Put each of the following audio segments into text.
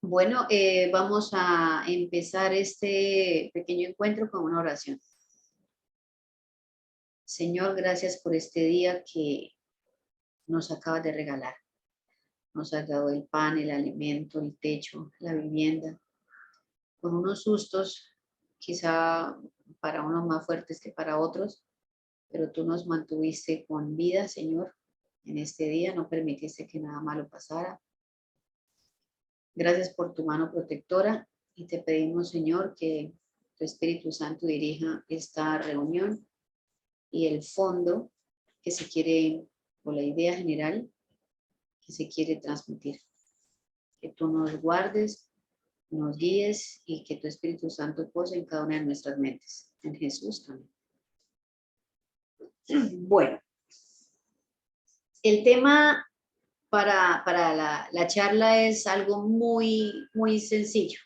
Bueno, vamos a empezar este pequeño encuentro con una oración. Señor, gracias por este día que nos acabas de regalar. Nos has dado el pan, el alimento, el techo, la vivienda, con unos sustos, quizá para unos más fuertes que para otros, pero tú nos mantuviste con vida, Señor, en este día, no permitiste que nada malo pasara. Gracias por tu mano protectora y te pedimos, Señor, que tu Espíritu Santo dirija esta reunión y el fondo que se quiere, o la idea general que se quiere transmitir. Que tú nos guardes, nos guíes y que tu Espíritu Santo pose en cada una de nuestras mentes. En Jesús, amén. Bueno, el tema para la charla es algo muy sencillo.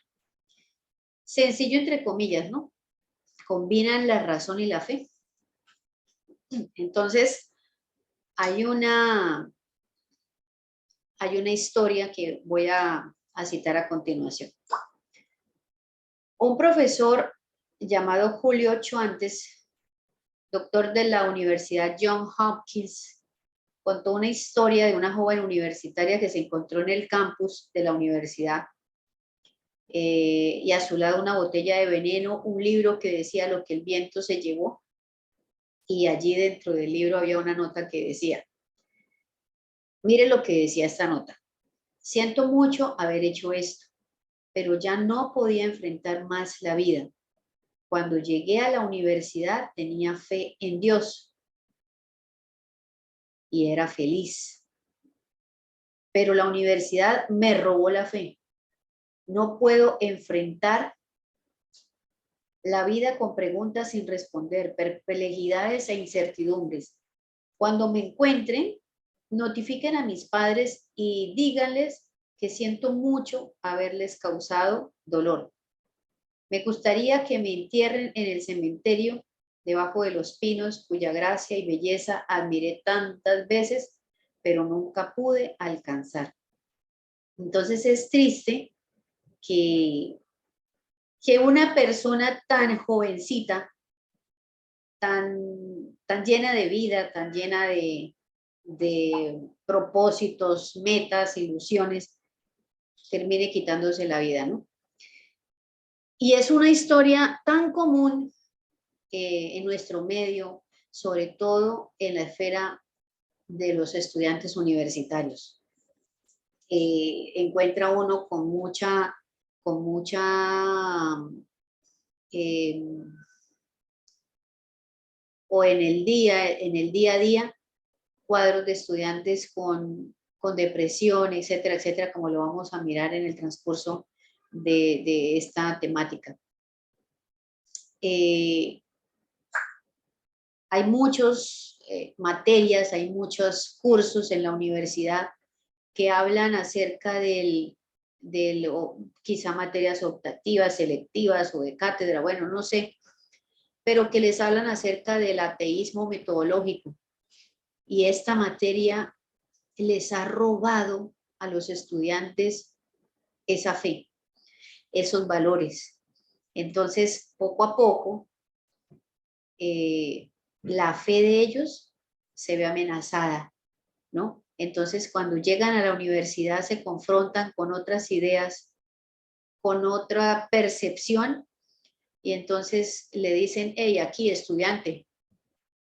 Sencillo entre comillas, ¿no? Combinan la razón y la fe. Entonces, hay una historia que voy a citar a continuación. Un profesor llamado Julio Chuantes, doctor de la Universidad Johns Hopkins, contó una historia de una joven universitaria que se encontró en el campus de la universidad y a su lado una botella de veneno, un libro que decía lo que el viento se llevó, y allí dentro del libro había una nota que decía, mire lo que decía esta nota: siento mucho haber hecho esto, pero ya no podía enfrentar más la vida. Cuando llegué a la universidad tenía fe en Dios y era feliz, pero la universidad me robó la fe. No puedo enfrentar la vida con preguntas sin responder, perplejidades e incertidumbres. Cuando me encuentren, notifiquen a mis padres y díganles que siento mucho haberles causado dolor. Me gustaría que me entierren en el cementerio debajo de los pinos, cuya gracia y belleza admiré tantas veces, pero nunca pude alcanzar. Entonces es triste que, que una persona tan jovencita, tan llena de vida, tan llena de propósitos, metas, ilusiones, termine quitándose la vida, ¿no? Y es una historia tan común en nuestro medio, sobre todo en la esfera de los estudiantes universitarios. Encuentra uno con mucha eh, o en el día a día, cuadros de estudiantes con depresión, etcétera, etcétera, como lo vamos a mirar en el transcurso de esta temática. Hay muchas materias, hay muchos cursos en la universidad que hablan acerca quizá materias optativas, selectivas o de cátedra, bueno, no sé, pero que les hablan acerca del ateísmo metodológico. Y esta materia les ha robado a los estudiantes esa fe, esos valores. Entonces, poco a poco, la fe de ellos se ve amenazada, ¿no? Entonces, cuando llegan a la universidad se confrontan con otras ideas, con otra percepción, y entonces le dicen, hey, aquí, estudiante,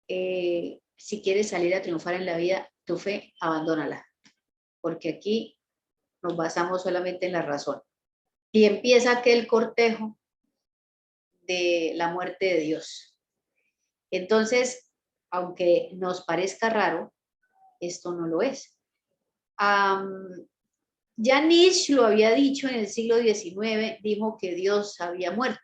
si quieres salir a triunfar en la vida, tu fe, abandónala, porque aquí nos basamos solamente en la razón. Y empieza aquel cortejo de la muerte de Dios. Entonces, aunque nos parezca raro, esto no lo es. Ya Nietzsche lo había dicho en el siglo XIX, dijo que Dios había muerto,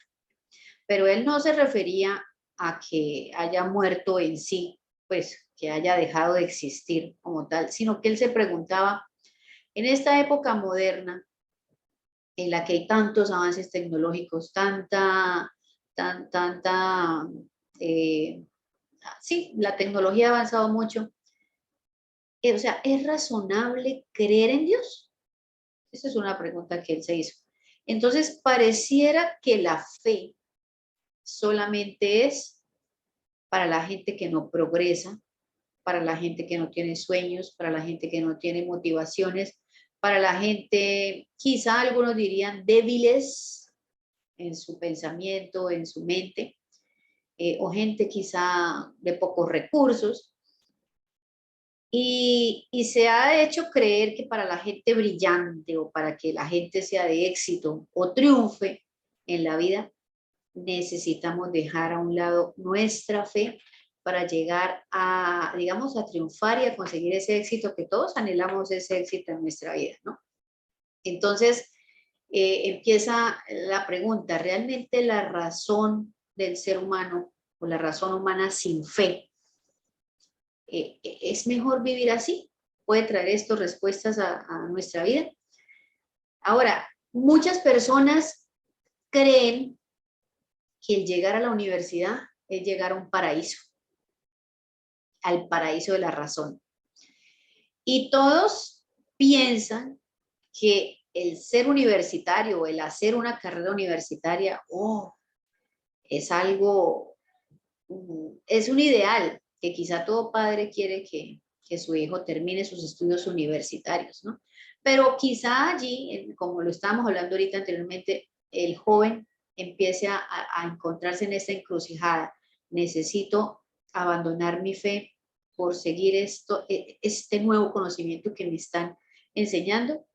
pero él no se refería a que haya muerto en sí, pues que haya dejado de existir como tal, sino que él se preguntaba, en esta época moderna, en la que hay tantos avances tecnológicos, eh, sí, la tecnología ha avanzado mucho. O sea, ¿es razonable creer en Dios? Esa es una pregunta que él se hizo. Entonces, pareciera que la fe solamente es para la gente que no progresa, para la gente que no tiene sueños, para la gente que no tiene motivaciones, para la gente, quizá algunos dirían débiles en su pensamiento, en su mente, o gente quizá de pocos recursos. Y se ha hecho creer que para la gente brillante o para que la gente sea de éxito o triunfe en la vida, necesitamos dejar a un lado nuestra fe para llegar a, digamos, a triunfar y a conseguir ese éxito que todos anhelamos, ese éxito en nuestra vida, ¿no? Entonces, empieza la pregunta, ¿realmente la razón del ser humano o la razón humana sin fe es mejor vivir así? ¿Puede traer esto respuestas a nuestra vida? Ahora, muchas personas creen que el llegar a la universidad es llegar a un paraíso, al paraíso de la razón. Y todos piensan que el ser universitario o el hacer una carrera universitaria, oh, es algo, es un ideal que quizá todo padre quiere que su hijo termine sus estudios universitarios, ¿no? Pero quizá allí, como lo estábamos hablando ahorita anteriormente, el joven empiece a encontrarse en esta encrucijada. Necesito abandonar mi fe por seguir esto, este nuevo conocimiento que me están enseñando.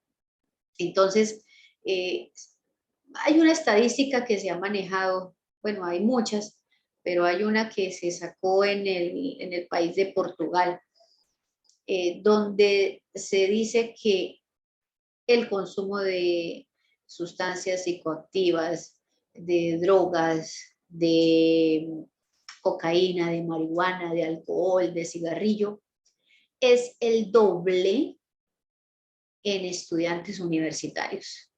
Entonces, eh, hay una estadística que se ha manejado, bueno, hay muchas, pero hay una que se sacó en el país de Portugal, donde se dice que el consumo de sustancias psicoactivas, de drogas, de cocaína, de marihuana, de alcohol, de cigarrillo, es el doble en estudiantes universitarios.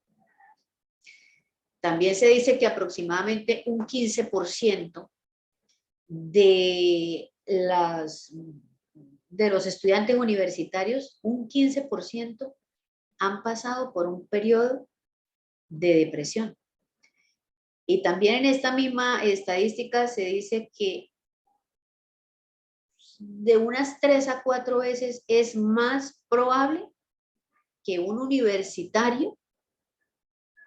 También se dice que aproximadamente un 15% de, de los estudiantes universitarios, un 15% han pasado por un periodo de depresión. Y también en esta misma estadística se dice que de unas 3 a 4 veces es más probable que un universitario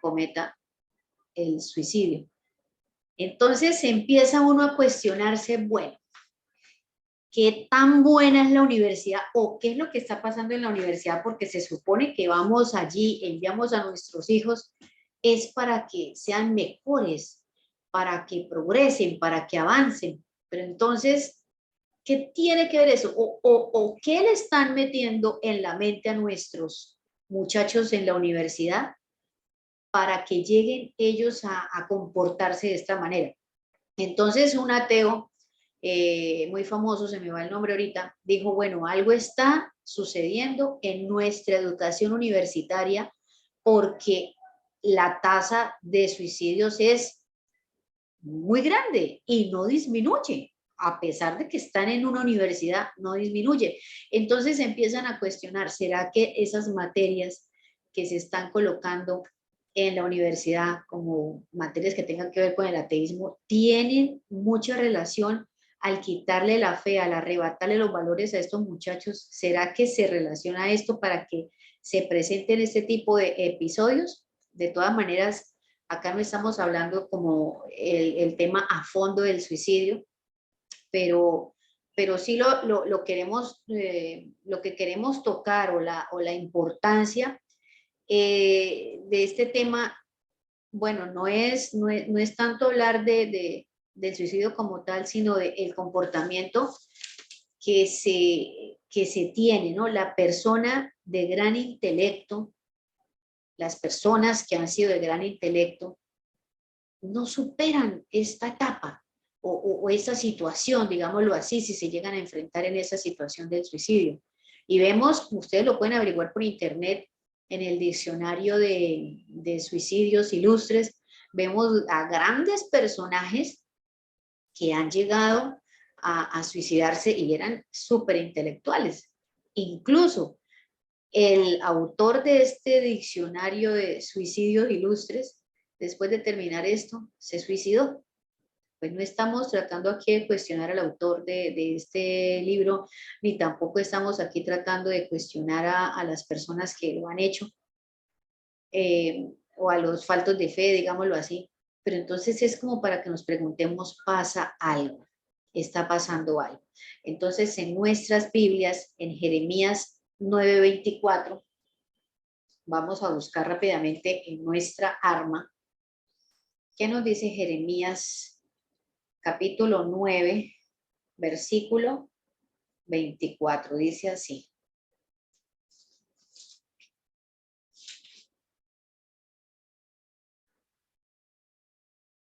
cometa el suicidio. Entonces se empieza uno a cuestionarse, bueno, ¿qué tan buena es la universidad o qué es lo que está pasando en la universidad? Porque se supone que vamos allí, enviamos a nuestros hijos, es para que sean mejores, para que progresen, para que avancen. Pero entonces, ¿qué tiene que ver eso? ¿O qué le están metiendo en la mente a nuestros muchachos en la universidad para que lleguen ellos a comportarse de esta manera? Entonces, un ateo muy famoso, se me va el nombre ahorita, dijo, bueno, algo está sucediendo en nuestra educación universitaria porque la tasa de suicidios es muy grande y no disminuye. A pesar de que están en una universidad, no disminuye. Entonces empiezan a cuestionar, ¿será que esas materias que se están colocando en la universidad como materias que tengan que ver con el ateísmo tienen mucha relación al quitarle la fe, al arrebatarle los valores a estos muchachos? ¿Será que se relaciona esto para que se presenten este tipo de episodios? De todas maneras, acá no estamos hablando como el tema a fondo del suicidio, pero, pero sí lo queremos, lo que queremos tocar o la importancia de este tema, bueno, no es tanto hablar del suicidio como tal, sino del comportamiento que se tiene, ¿no? La persona de gran intelecto, las personas que han sido de gran intelecto, no superan esta etapa o esa situación, digámoslo así, si se llegan a enfrentar en esa situación del suicidio. Y vemos, ustedes lo pueden averiguar por internet, en el diccionario de suicidios ilustres, vemos a grandes personajes que han llegado a suicidarse y eran súper intelectuales. Incluso El autor de este diccionario de suicidios ilustres, después de terminar esto, se suicidó. Pues no estamos tratando aquí de cuestionar al autor de este libro, ni tampoco estamos aquí tratando de cuestionar a las personas que lo han hecho, o a los faltos de fe, digámoslo así. Pero entonces es como para que nos preguntemos, ¿pasa algo? ¿Está pasando algo? Entonces en nuestras Biblias, en Jeremías 9:24, vamos a buscar rápidamente en nuestra arma. ¿Qué nos dice Jeremías capítulo 9, versículo 24? Dice así.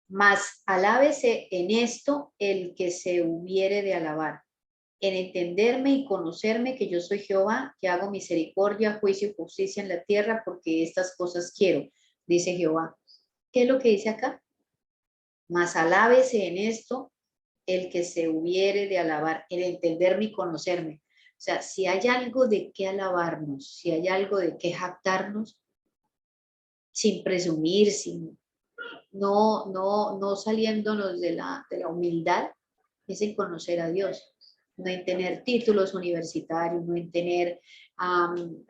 Mas alábese en esto el que se hubiere de alabar, en entenderme y conocerme que yo soy Jehová, que hago misericordia, juicio y justicia en la tierra, porque estas cosas quiero, dice Jehová. ¿Qué es lo que dice acá? Mas alábese en esto el que se hubiere de alabar, en entenderme y conocerme. O sea, si hay algo de qué alabarnos, si hay algo de qué jactarnos, sin presumir, sin, no saliéndonos de la humildad, es en conocer a Dios, no en tener títulos universitarios, no en tener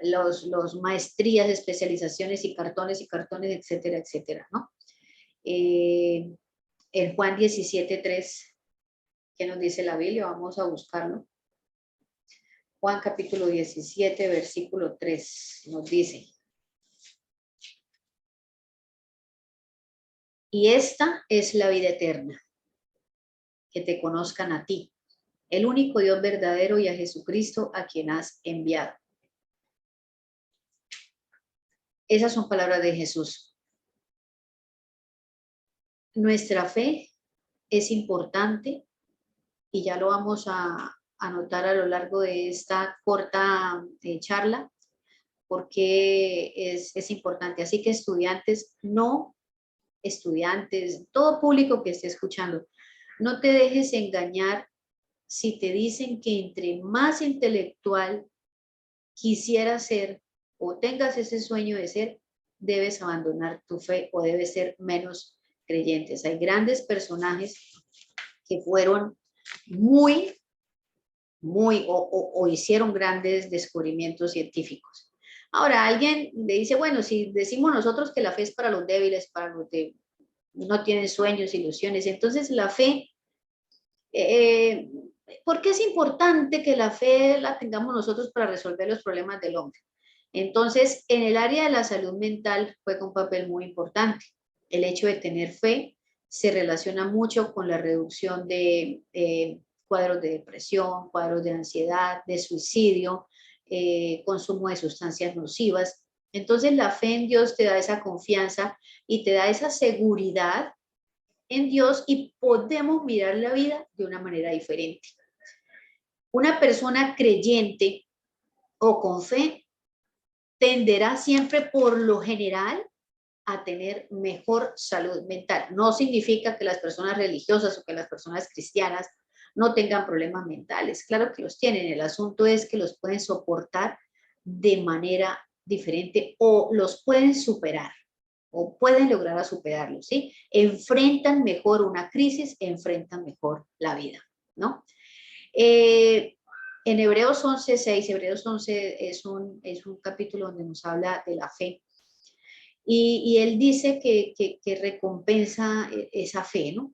los maestrías, especializaciones y cartones, etcétera, etcétera, ¿no? En Juan 17:3, ¿qué nos dice la Biblia? Vamos a buscarlo. Juan capítulo 17, versículo 3, nos dice: y esta es la vida eterna, que te conozcan a ti, el único Dios verdadero, y a Jesucristo a quien has enviado. Esas son palabras de Jesús. Nuestra fe es importante y ya lo vamos a anotar a lo largo de esta corta charla, porque es importante. Así que estudiantes, todo público que esté escuchando, no te dejes engañar si te dicen que entre más intelectual quisieras ser o tengas ese sueño de ser, debes abandonar tu fe o debes ser menos creyentes. Hay grandes personajes que fueron muy, o hicieron grandes descubrimientos científicos. Ahora, alguien le dice, bueno, si decimos nosotros que la fe es para los débiles, para los que no tienen sueños, ilusiones, entonces la fe, ¿por qué es importante que la fe la tengamos nosotros para resolver los problemas del hombre? Entonces, en el área de la salud mental juega un papel muy importante. El hecho de tener fe se relaciona mucho con la reducción de cuadros de depresión, cuadros de ansiedad, de suicidio, consumo de sustancias nocivas. Entonces, la fe en Dios te da esa confianza y te da esa seguridad en Dios y podemos mirar la vida de una manera diferente. Una persona creyente o con fe tenderá siempre por lo general a tener mejor salud mental. No significa que las personas religiosas o que las personas cristianas no tengan problemas mentales. Claro que los tienen. El asunto es que los pueden soportar de manera diferente o los pueden superar o pueden lograr a superarlos, ¿sí? Enfrentan mejor una crisis, enfrentan mejor la vida, ¿no? En Hebreos 11:6, Hebreos 11 es un capítulo donde nos habla de la fe. Y él dice que recompensa esa fe, ¿no?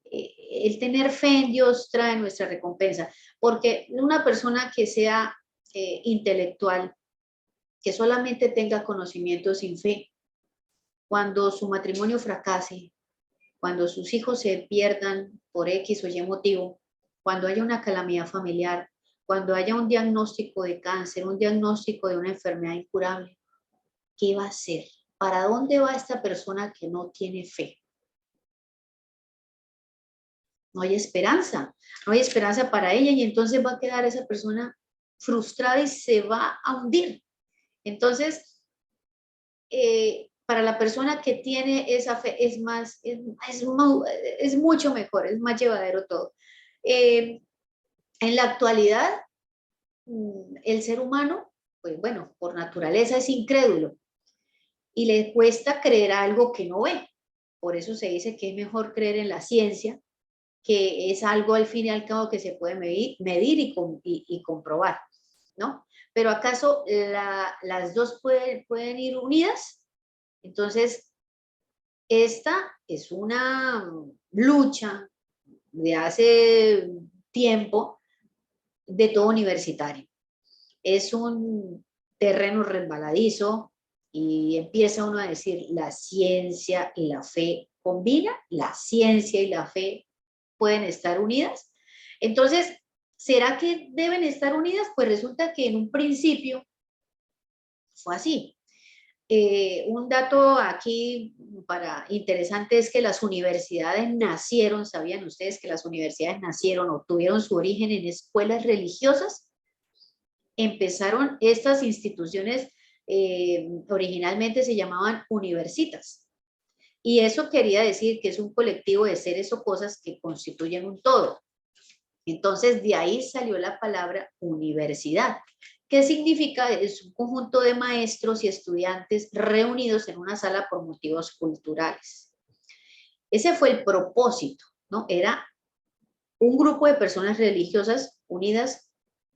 El tener fe en Dios trae nuestra recompensa, porque una persona que sea intelectual, que solamente tenga conocimiento sin fe, cuando su matrimonio fracase, cuando sus hijos se pierdan por X o Y motivo, cuando haya una calamidad familiar, cuando haya un diagnóstico de cáncer, un diagnóstico de una enfermedad incurable, ¿qué va a hacer? ¿Para dónde va esta persona que no tiene fe? No hay esperanza, no hay esperanza para ella y entonces va a quedar esa persona frustrada y se va a hundir. Entonces, para la persona que tiene esa fe es mucho mejor, es más llevadero todo. En la actualidad, el ser humano pues bueno, por naturaleza es incrédulo y le cuesta creer algo que no ve. Por eso se dice que es mejor creer en la ciencia, que es algo al fin y al cabo que se puede medir y comprobar, ¿no? Pero ¿acaso las dos pueden ir unidas? Entonces, esta es una lucha de hace tiempo de todo universitario. Es un terreno resbaladizo y empieza uno a decir la ciencia y la fe combina, la ciencia y la fe pueden estar unidas. Entonces, ¿será que deben estar unidas? Pues resulta que en un principio fue así. Un dato aquí para interesante es que las universidades nacieron, ¿sabían ustedes que las universidades nacieron o tuvieron su origen en escuelas religiosas? Empezaron estas instituciones, originalmente se llamaban universitas. Y eso quería decir que es un colectivo de seres o cosas que constituyen un todo. Entonces, de ahí salió la palabra universidad. ¿Qué significa? Es un conjunto de maestros y estudiantes reunidos en una sala por motivos culturales. Ese fue el propósito, ¿no? Era un grupo de personas religiosas unidas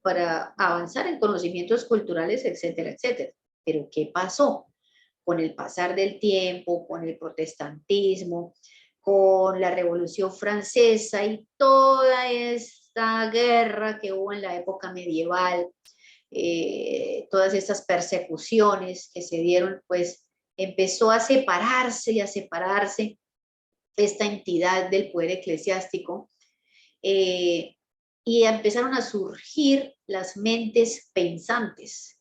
para avanzar en conocimientos culturales, etcétera, etcétera. Pero ¿qué pasó? Con el pasar del tiempo, con el protestantismo, con la Revolución Francesa y toda esta guerra que hubo en la época medieval, todas estas persecuciones que se dieron, pues empezó a separarse y a separarse esta entidad del poder eclesiástico, eh, y empezaron a surgir las mentes pensantes.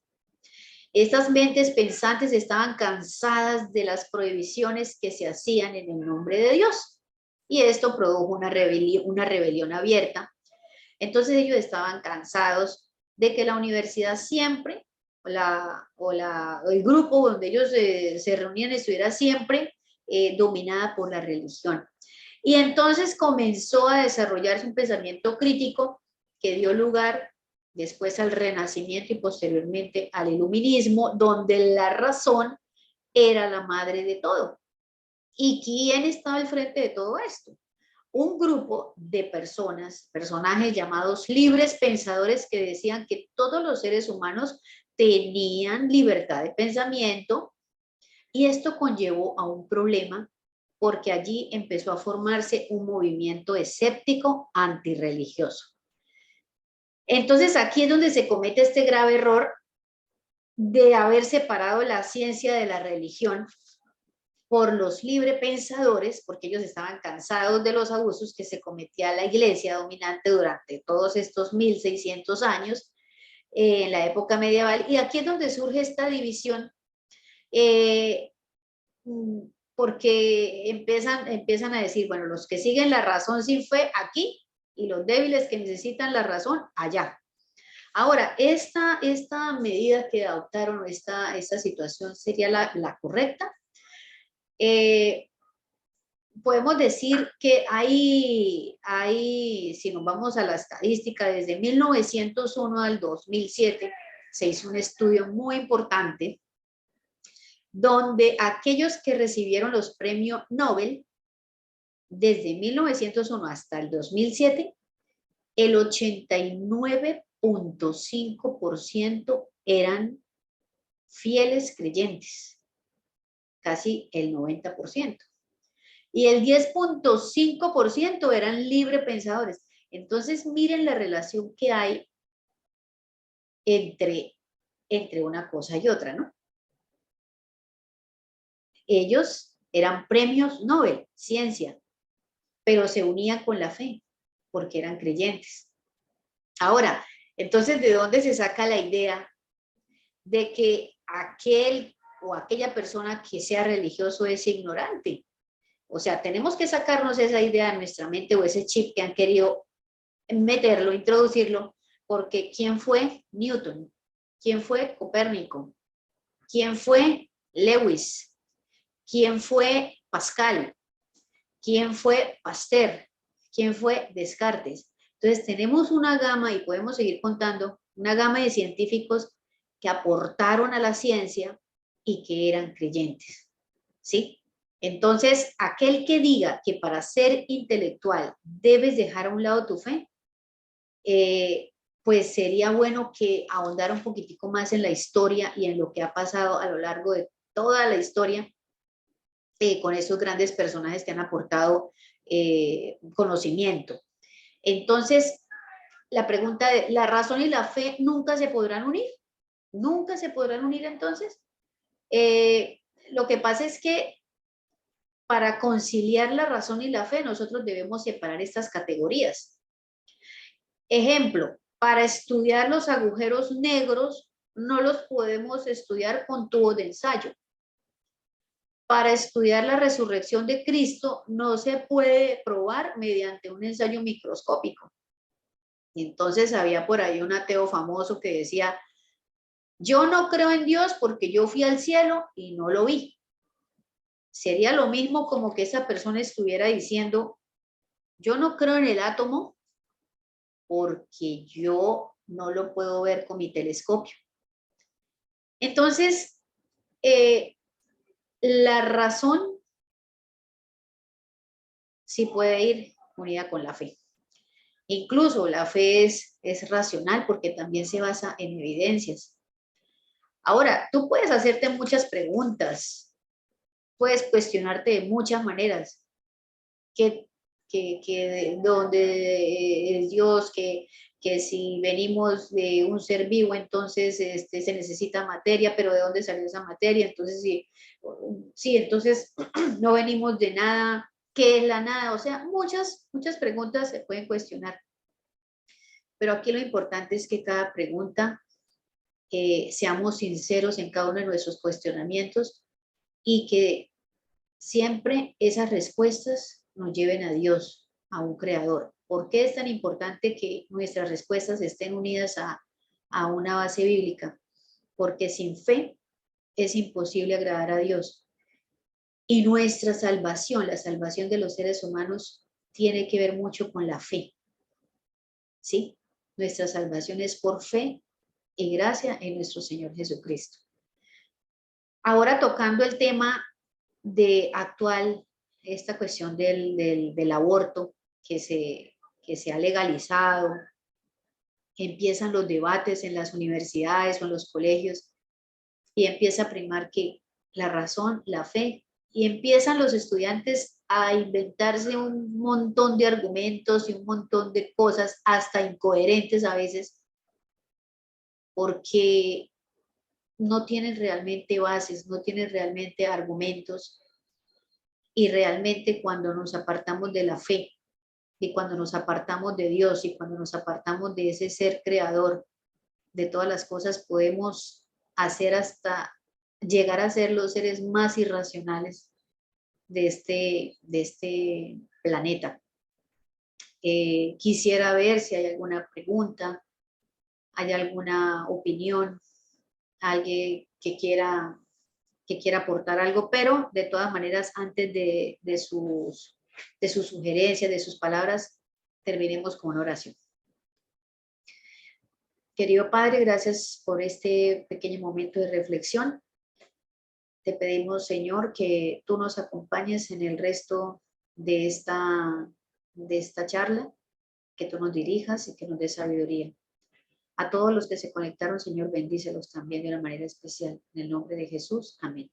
Estas mentes pensantes estaban cansadas de las prohibiciones que se hacían en el nombre de Dios. Y esto produjo una rebelión abierta. Entonces ellos estaban cansados de que la universidad siempre, el grupo donde ellos se reunían estuviera siempre dominada por la religión. Y entonces comenzó a desarrollarse un pensamiento crítico que dio lugar después al Renacimiento y posteriormente al Iluminismo, donde la razón era la madre de todo. ¿Y quién estaba al frente de todo esto? Un grupo de personajes llamados libres pensadores que decían que todos los seres humanos tenían libertad de pensamiento, y esto conllevó a un problema porque allí empezó a formarse un movimiento escéptico antirreligioso. Entonces aquí es donde se comete este grave error de haber separado la ciencia de la religión por los librepensadores, porque ellos estaban cansados de los abusos que se cometía la iglesia dominante durante todos estos 1600 años, en la época medieval. Y aquí es donde surge esta división, eh, porque empiezan a decir, bueno, los que siguen la razón sin fe aquí y los débiles que necesitan la razón allá. Ahora, esta medida que adoptaron, esta situación sería la correcta. Podemos decir que si nos vamos a la estadística, desde 1901 al 2007 se hizo un estudio muy importante donde aquellos que recibieron los premios Nobel desde 1901 hasta el 2007, el 89.5% eran fieles creyentes, casi el 90%. Y el 10.5% eran librepensadores. Entonces, miren la relación que hay entre una cosa y otra, ¿no? Ellos eran premios Nobel, ciencia, pero se unían con la fe, porque eran creyentes. Ahora, entonces, ¿de dónde se saca la idea de que aquel o aquella persona que sea religioso es ignorante? O sea, tenemos que sacarnos esa idea de nuestra mente o ese chip que han querido meterlo, introducirlo, porque ¿quién fue Newton? ¿Quién fue Copérnico? ¿Quién fue Lewis? ¿Quién fue Pascal? ¿Quién fue Pasteur? ¿Quién fue Descartes? Entonces tenemos una gama, y podemos seguir contando, una gama de científicos que aportaron a la ciencia y que eran creyentes, ¿sí? Entonces, aquel que diga que para ser intelectual debes dejar a un lado tu fe, pues sería bueno que ahondara un poquitico más en la historia y en lo que ha pasado a lo largo de toda la historia con esos grandes personajes que han aportado conocimiento. Entonces, la pregunta de, ¿la razón y la fe nunca se podrán unir? ¿Nunca se podrán unir entonces? Lo que pasa es que para conciliar la razón y la fe, nosotros debemos separar estas categorías. Ejemplo, para estudiar los agujeros negros, no los podemos estudiar con tubos de ensayo. Para estudiar la resurrección de Cristo, no se puede probar mediante un ensayo microscópico. Y entonces había por ahí un ateo famoso que decía, yo no creo en Dios porque yo fui al cielo y no lo vi. Sería lo mismo como que esa persona estuviera diciendo, yo no creo en el átomo porque yo no lo puedo ver con mi telescopio. Entonces, la razón sí puede ir unida con la fe. Incluso la fe es racional porque también se basa en evidencias. Ahora, tú puedes hacerte muchas preguntas, puedes cuestionarte de muchas maneras. Que dónde es Dios, que si venimos de un ser vivo, entonces se necesita materia, pero ¿de dónde salió esa materia? Entonces, sí, entonces no venimos de nada, ¿qué es la nada? O sea, muchas preguntas se pueden cuestionar. Pero aquí lo importante es que cada pregunta seamos sinceros en cada uno de nuestros cuestionamientos y que siempre esas respuestas nos lleven a Dios, a un creador. ¿Por qué es tan importante que nuestras respuestas estén unidas a una base bíblica? Porque sin fe es imposible agradar a Dios. Y nuestra salvación, la salvación de los seres humanos, tiene que ver mucho con la fe. ¿Sí? Nuestra salvación es por fe y gracia en nuestro Señor Jesucristo. Ahora tocando el tema de actual, esta cuestión del aborto que se ha legalizado, empiezan los debates en las universidades o en los colegios y empieza a primar que la razón, la fe, y empiezan los estudiantes a inventarse un montón de argumentos y un montón de cosas, hasta incoherentes a veces, porque no tienen realmente bases, no tienen realmente argumentos, y realmente cuando nos apartamos de la fe y cuando nos apartamos de Dios y cuando nos apartamos de ese ser creador de todas las cosas, podemos hacer hasta llegar a ser los seres más irracionales de este planeta. Quisiera ver si hay alguna pregunta, hay alguna opinión, alguien que quiera aportar algo, pero de todas maneras, antes de sus sugerencias, de sus palabras, terminemos con una oración. Querido Padre, gracias por este pequeño momento de reflexión. Te pedimos, Señor, que tú nos acompañes en el resto de esta charla, que tú nos dirijas y que nos des sabiduría. A todos los que se conectaron, Señor, bendícelos también de una manera especial. En el nombre de Jesús. Amén.